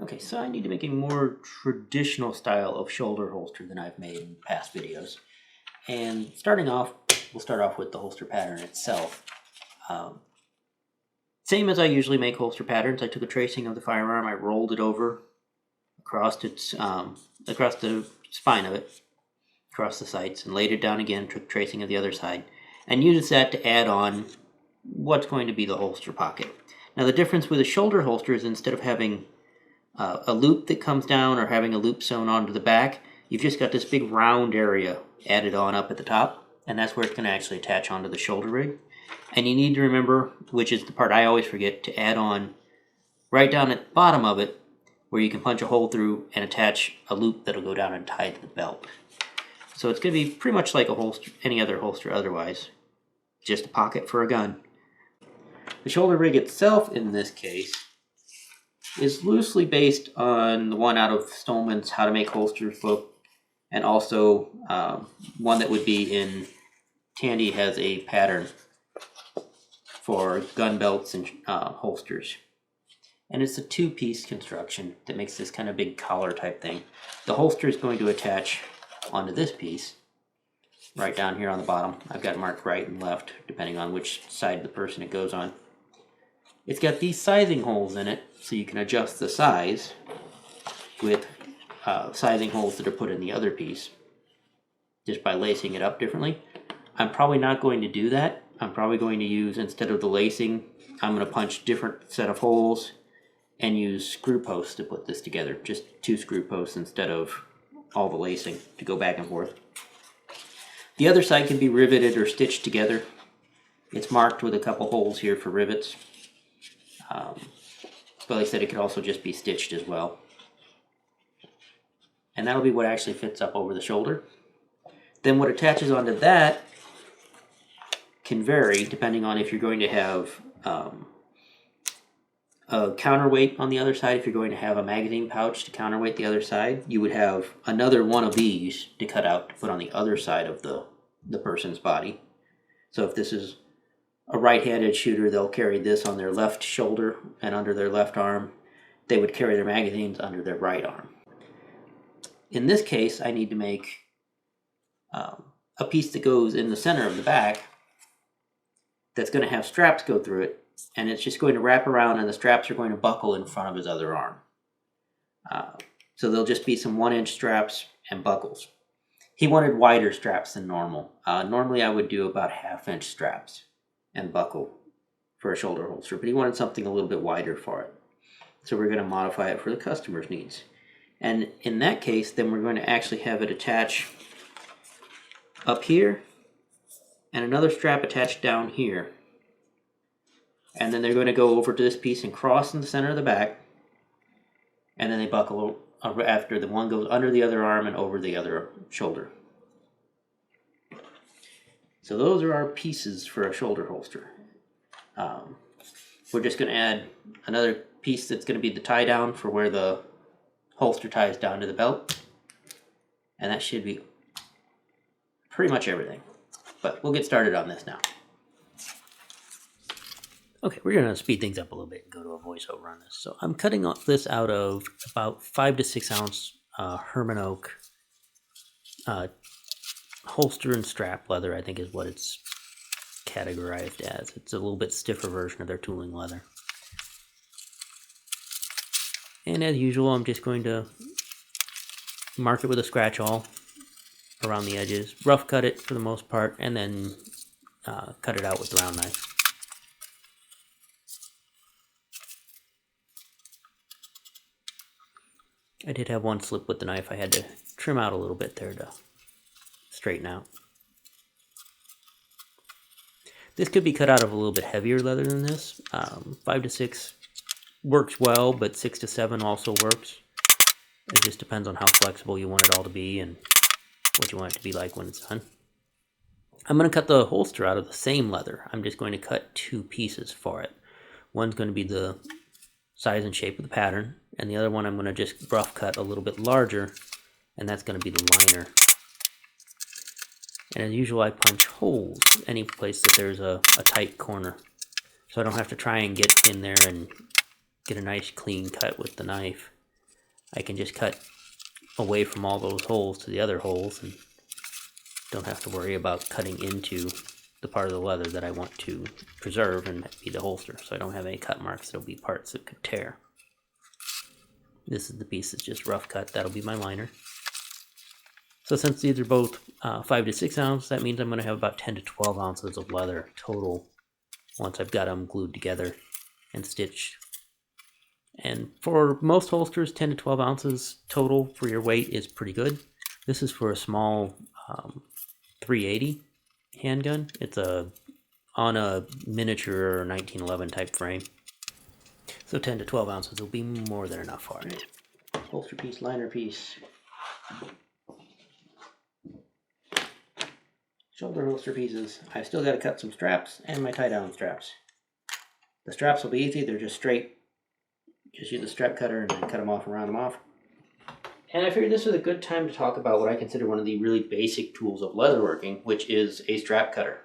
Okay, so I need to make a more traditional style of shoulder holster than I've made in past videos. And starting off, we'll start off with the holster pattern itself. Same as I usually make holster patterns, I took a tracing of the firearm, I rolled it over across its across the spine of it, across the sights, and laid it down again, took tracing of the other side, and used that to add on what's going to be the holster pocket. Now the difference with a shoulder holster is instead of having a loop that comes down or having a loop sewn onto the back, you've just got this big round area added on up at the top, and that's where it's going to actually attach onto the shoulder rig. And you need to remember, which is the part I always forget, to add on right down at the bottom of it where you can punch a hole through and attach a loop that'll go down and tie to the belt. So it's going to be pretty much like a holster, any other holster otherwise, just a pocket for a gun. The shoulder rig itself in this case is loosely based on the one out of Stolman's How to Make Holsters book, and also one that would be in Tandy has a pattern for gun belts and holsters. And it's a two-piece construction that makes this kind of big collar type thing. The holster is going to attach onto this piece right down here on the bottom. I've got it marked right and left depending on which side of the person it goes on. It's got these sizing holes in it so you can adjust the size with sizing holes that are put in the other piece just by lacing it up differently. I'm probably not going to do that. I'm probably going to use, instead of the lacing, I'm going to punch different set of holes and use screw posts to put this together. Just 2 screw posts instead of all the lacing to go back and forth. The other side can be riveted or stitched together. It's marked with a couple holes here for rivets. But like I said, it could also just be stitched as well. And that'll be what actually fits up over the shoulder. Then what attaches onto that can vary depending on if you're going to have a counterweight on the other side. If you're going to have a magazine pouch to counterweight the other side, you would have another one of these to cut out to put on the other side of the person's body. So if this is a right-handed shooter, they'll carry this on their left shoulder and under their left arm. They would carry their magazines under their right arm. In this case, I need to make a piece that goes in the center of the back that's going to have straps go through it, and it's just going to wrap around and the straps are going to buckle in front of his other arm. So there'll just be some 1-inch straps and buckles. He wanted wider straps than normal. Normally I would do about 1/2-inch straps and buckle for a shoulder holster, but he wanted something a little bit wider for it. So we're going to modify it for the customer's needs. And in that case, then we're going to actually have it attach up here and another strap attached down here. And then they're going to go over to this piece and cross in the center of the back. And then they buckle after the one goes under the other arm and over the other shoulder. So those are our pieces for a shoulder holster. We're just going to add another piece that's going to be the tie down for where the holster ties down to the belt. And that should be pretty much everything. But we'll get started on this now. Okay, we're going to speed things up a little bit and go to a voiceover on this. So I'm cutting this out of about 5 to 6 ounce Herman Oak holster and strap leather, I think is what it's categorized as. It's a little bit stiffer version of their tooling leather. And as usual, I'm just going to mark it with a scratch awl around the edges, rough cut it for the most part, and then cut it out with the round knife. I did have one slip with the knife I had to trim out a little bit there to straighten out. This could be cut out of a little bit heavier leather than this. 5 to 6 works well, but 6 to 7 also works. It just depends on how flexible you want it all to be and what you want it to be like when it's done. I'm going to cut the holster out of the same leather. I'm just going to cut 2 pieces for it. One's going to be the size and shape of the pattern, and the other one I'm going to just rough cut a little bit larger, and that's going to be the liner. And as usual, I punch holes any place that there's a tight corner, so I don't have to try and get in there and get a nice clean cut with the knife. I can just cut away from all those holes to the other holes and don't have to worry about cutting into the part of the leather that I want to preserve and be the holster, so I don't have any cut marks. There'll be parts that could tear. This is the piece that's just rough cut. That'll be my liner. So since these are both 5 to 6 ounce, that means I'm going to have about 10 to 12 ounces of leather total once I've got them glued together and stitched. And for most holsters, 10 to 12 ounces total for your weight is pretty good. This is for a small 380 handgun. It's on a miniature 1911 type frame. So 10 to 12 ounces will be more than enough for it. Holster piece, liner piece. Shoulder holster pieces. I've still got to cut some straps and my tie-down straps. The straps will be easy. They're just straight. Just use a strap cutter and then cut them off and round them off. And I figured this was a good time to talk about what I consider one of the really basic tools of leatherworking, which is a strap cutter.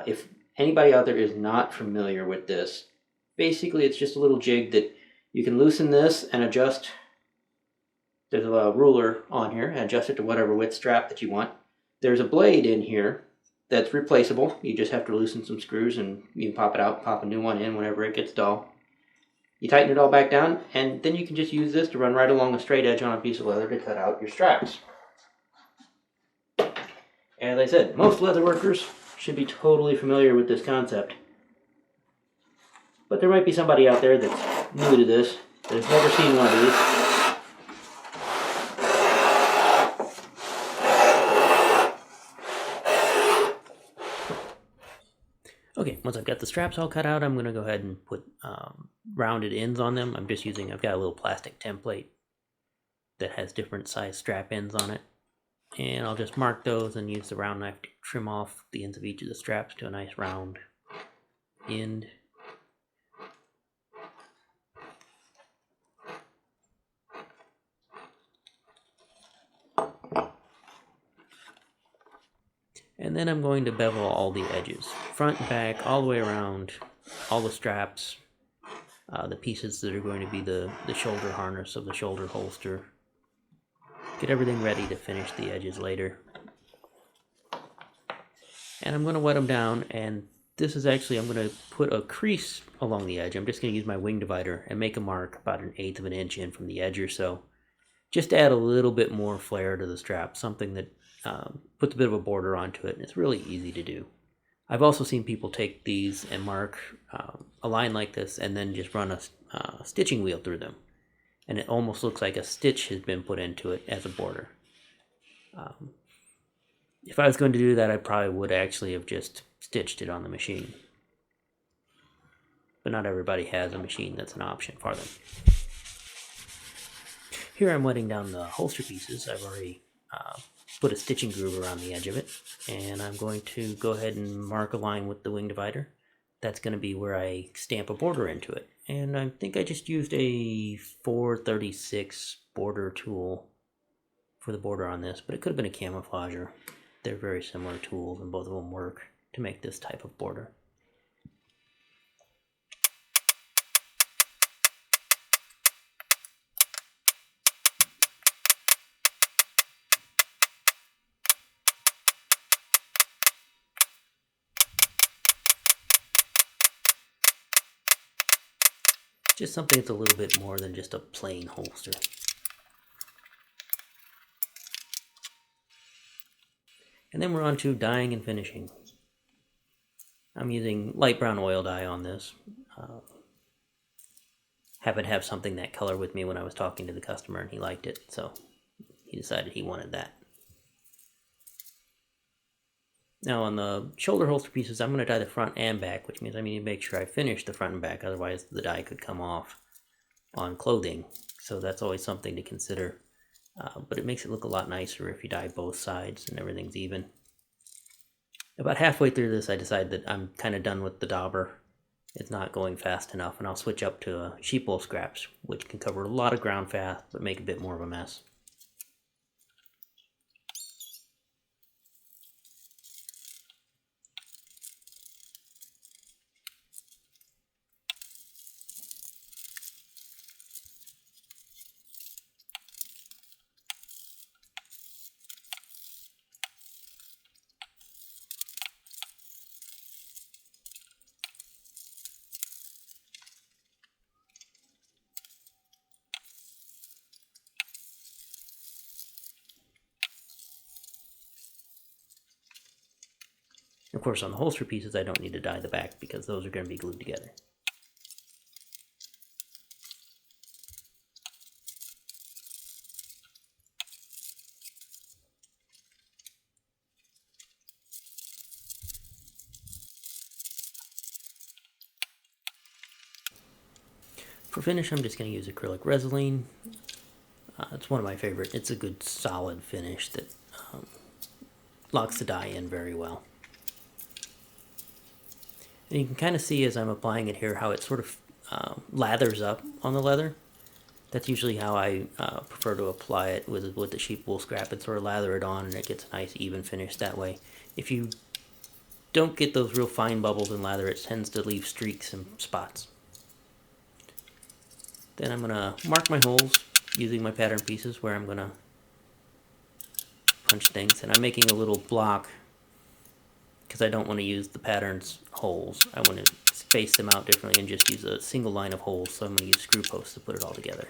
If anybody out there is not familiar with this, basically it's just a little jig that you can loosen this and adjust. There's a ruler on here and adjust it to whatever width strap that you want. There's a blade in here that's replaceable. You just have to loosen some screws and you can pop it out, pop a new one in whenever it gets dull. You tighten it all back down, and then you can just use this to run right along a straight edge on a piece of leather to cut out your straps. As I said, most leather workers should be totally familiar with this concept. But there might be somebody out there that's new to this, that has never seen one of these. Okay, once I've got the straps all cut out, I'm going to go ahead and put rounded ends on them. I've got a little plastic template that has different size strap ends on it. And I'll just mark those and use the round knife to trim off the ends of each of the straps to a nice round end. And then I'm going to bevel all the edges, front and back, all the way around, all the straps, the pieces that are going to be the shoulder harness of the shoulder holster. Get everything ready to finish the edges later. And I'm going to wet them down, and this is actually, I'm going to put a crease along the edge. I'm just going to use my wing divider and make a mark about 1/8 of an inch in from the edge or so. Just to add a little bit more flair to the strap, something that puts a bit of a border onto it, and it's really easy to do. I've also seen people take these and mark a line like this and then just run a stitching wheel through them, and it almost looks like a stitch has been put into it as a border. If I was going to do that, I probably would actually have just stitched it on the machine, but not everybody has a machine that's an option for them. Here I'm wetting down the holster pieces. I've already put a stitching groove around the edge of it, and I'm going to go ahead and mark a line with the wing divider. That's going to be where I stamp a border into it, and I think I just used a 436 border tool for the border on this, but it could have been a camouflager. They're very similar tools, and both of them work to make this type of border. Just something that's a little bit more than just a plain holster. And then we're on to dyeing and finishing. I'm using light brown oil dye on this. Happened to have something that color with me when I was talking to the customer, and he liked it, so he decided he wanted that. Now on the shoulder holster pieces, I'm going to dye the front and back, which means I need to make sure I finish the front and back, otherwise the dye could come off on clothing. So that's always something to consider. But it makes it look a lot nicer if you dye both sides and everything's even. About halfway through this, I decide that I'm kind of done with the dauber. It's not going fast enough, and I'll switch up to sheep wool scraps, which can cover a lot of ground fast, but make a bit more of a mess. course, on the holster pieces, I don't need to dye the back because those are going to be glued together. For finish, I'm just going to use acrylic Resin. It's one of my favorite. It's a good solid finish that locks the dye in very well. And you can kind of see as I'm applying it here how it sort of lathers up on the leather. That's usually how I prefer to apply it with the sheep wool scrap. And sort of lather it on and it gets a nice even finish that way. If you don't get those real fine bubbles in lather, it tends to leave streaks and spots. Then I'm going to mark my holes using my pattern pieces where I'm going to punch things. And I'm making a little block because I don't want to use the pattern's holes. I want to space them out differently and just use a single line of holes. So I'm going to use screw posts to put it all together.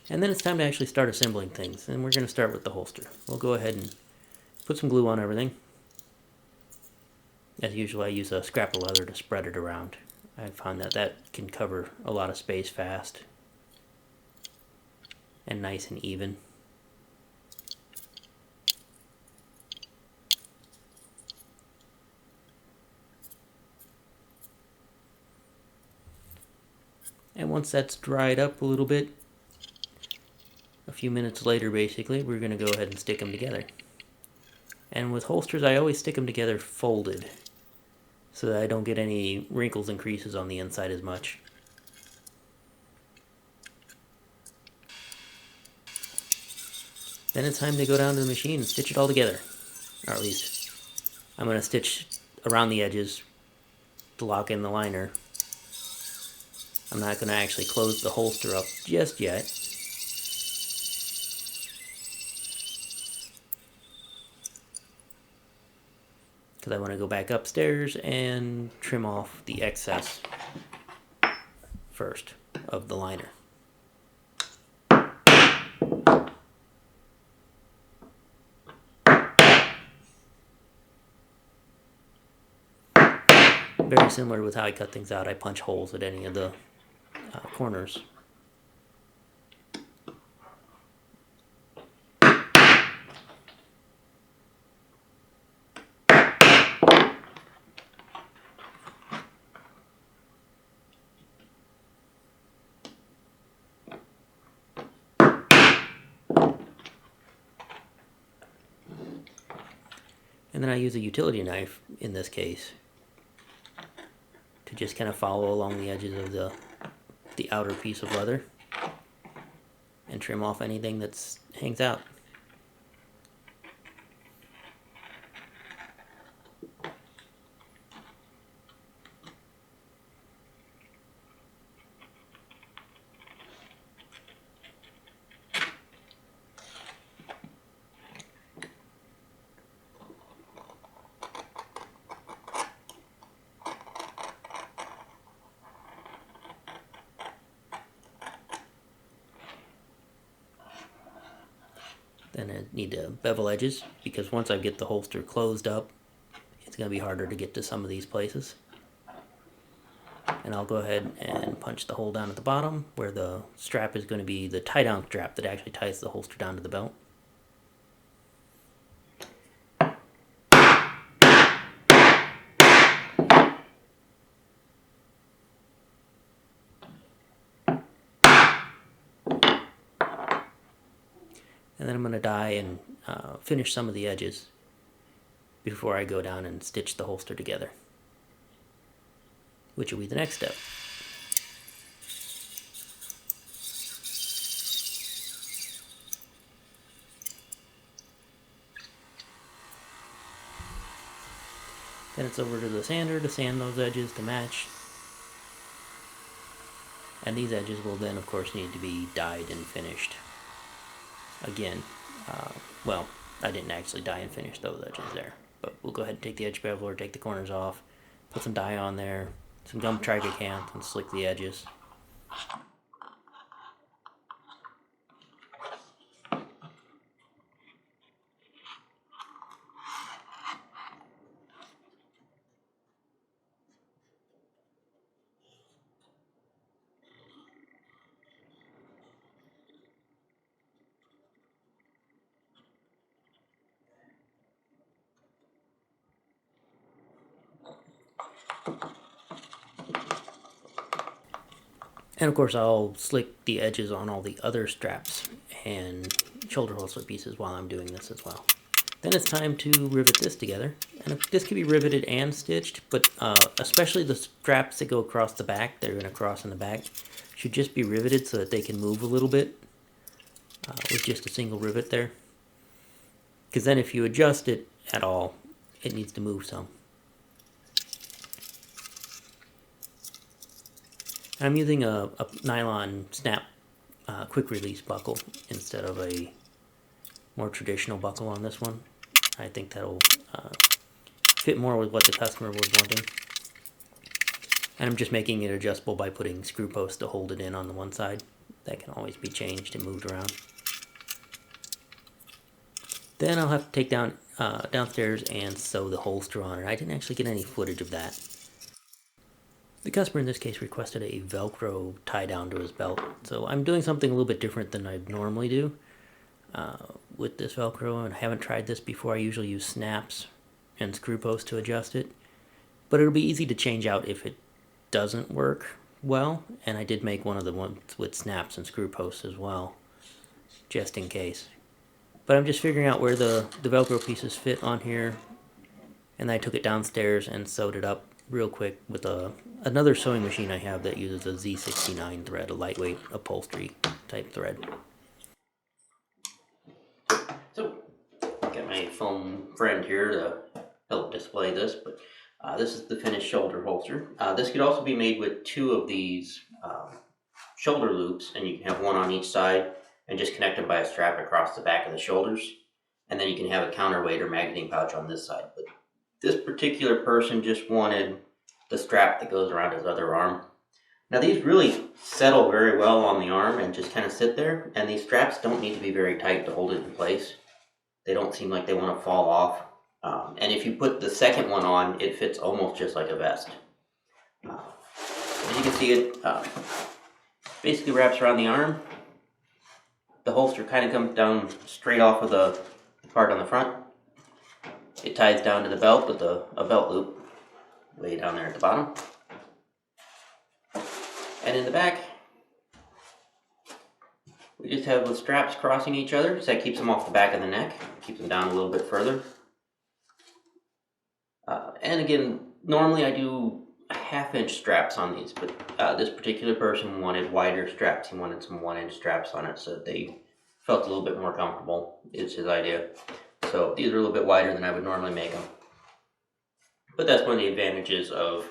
And then it's time to actually start assembling things. And we're going to start with the holster. We'll go ahead and put some glue on everything. As usual, I use a scrap of leather to spread it around. I found that that can cover a lot of space fast and nice and even. And once that's dried up a little bit, a few minutes later basically, we're going to go ahead and stick them together. And with holsters, I always stick them together folded, so that I don't get any wrinkles and creases on the inside as much. Then it's time to go down to the machine and stitch it all together. Or at least, I'm going to stitch around the edges to lock in the liner. I'm not going to actually close the holster up just yet. Because I want to go back upstairs and trim off the excess first of the liner. Very similar with how I cut things out. I punch holes at any of the corners. And then I use a utility knife in this case to just kind of follow along the edges of the outer piece of leather and trim off anything that hangs out. Then I need to bevel edges, because once I get the holster closed up, it's going to be harder to get to some of these places. And I'll go ahead and punch the hole down at the bottom, where the strap is going to be the tie-down strap that actually ties the holster down to the belt. And then I'm going to dye and finish some of the edges before I go down and stitch the holster together, which will be the next step. Then it's over to the sander to sand those edges to match. And these edges will then, of course, need to be dyed and finished. Again, well, I didn't actually dye and finish those edges there, but we'll go ahead and take the edge beveler, take the corners off, put some dye on there, some gum triclosan, and slick the edges. And of course I'll slick the edges on all the other straps and shoulder holster pieces while I'm doing this as well. Then it's time to rivet this together. And this can be riveted and stitched, but especially the straps that go across the back, that are going to cross in the back, should just be riveted so that they can move a little bit with just a single rivet there. Because then if you adjust it at all, it needs to move some. I'm using a nylon snap quick release buckle instead of a more traditional buckle on this one. I think that'll fit more with what the customer was wanting. And I'm just making it adjustable by putting screw posts to hold it in on the one side. That can always be changed and moved around. Then I'll have to take down downstairs and sew the holster on it. I didn't actually get any footage of that. The customer in this case requested a Velcro tie down to his belt, so I'm doing something a little bit different than I normally do with this Velcro, and I haven't tried this before. I usually use snaps and screw posts to adjust it, but it'll be easy to change out if it doesn't work well, and I did make one of the ones with snaps and screw posts as well, just in case. But I'm just figuring out where the Velcro pieces fit on here, and I took it downstairs and sewed it up real quick with another sewing machine I have that uses a Z69 thread, a lightweight upholstery type thread. So, got my foam friend here to help display this, but this is the finished shoulder holster. This could also be made with two of these shoulder loops, and you can have one on each side and just connect them by a strap across the back of the shoulders, and then you can have a counterweight or magazine pouch on this side. But this particular person just wanted the strap that goes around his other arm. Now these really settle very well on the arm and just kind of sit there, and these straps don't need to be very tight to hold it in place. They don't seem like they want to fall off. And if you put the second one on, it fits almost just like a vest. As you can see, it basically wraps around the arm. The holster kind of comes down straight off of the part on the front. It ties down to the belt with a belt loop way down there at the bottom. And in the back, we just have the straps crossing each other, so that keeps them off the back of the neck, keeps them down a little bit further. And again, normally I do 1/2-inch straps on these, but this particular person wanted wider straps. He wanted some 1-inch straps on it so that they felt a little bit more comfortable, is his idea. So these are a little bit wider than I would normally make them. But that's one of the advantages of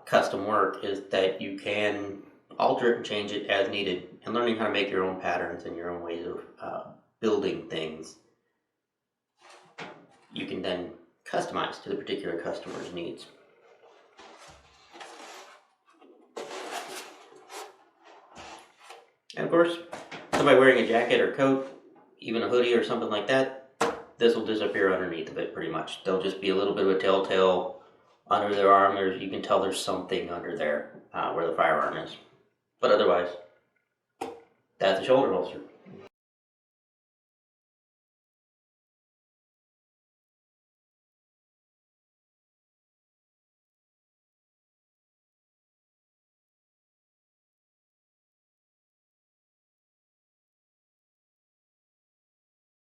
custom work, is that you can alter it and change it as needed, and learning how to make your own patterns and your own ways of building things, you can then customize to the particular customer's needs. And of course, somebody wearing a jacket or coat, even a hoodie or something like that, this will disappear underneath of it pretty much. There'll just be a little bit of a telltale under their arm. You can tell there's something under there where the firearm is. But otherwise, that's a shoulder holster.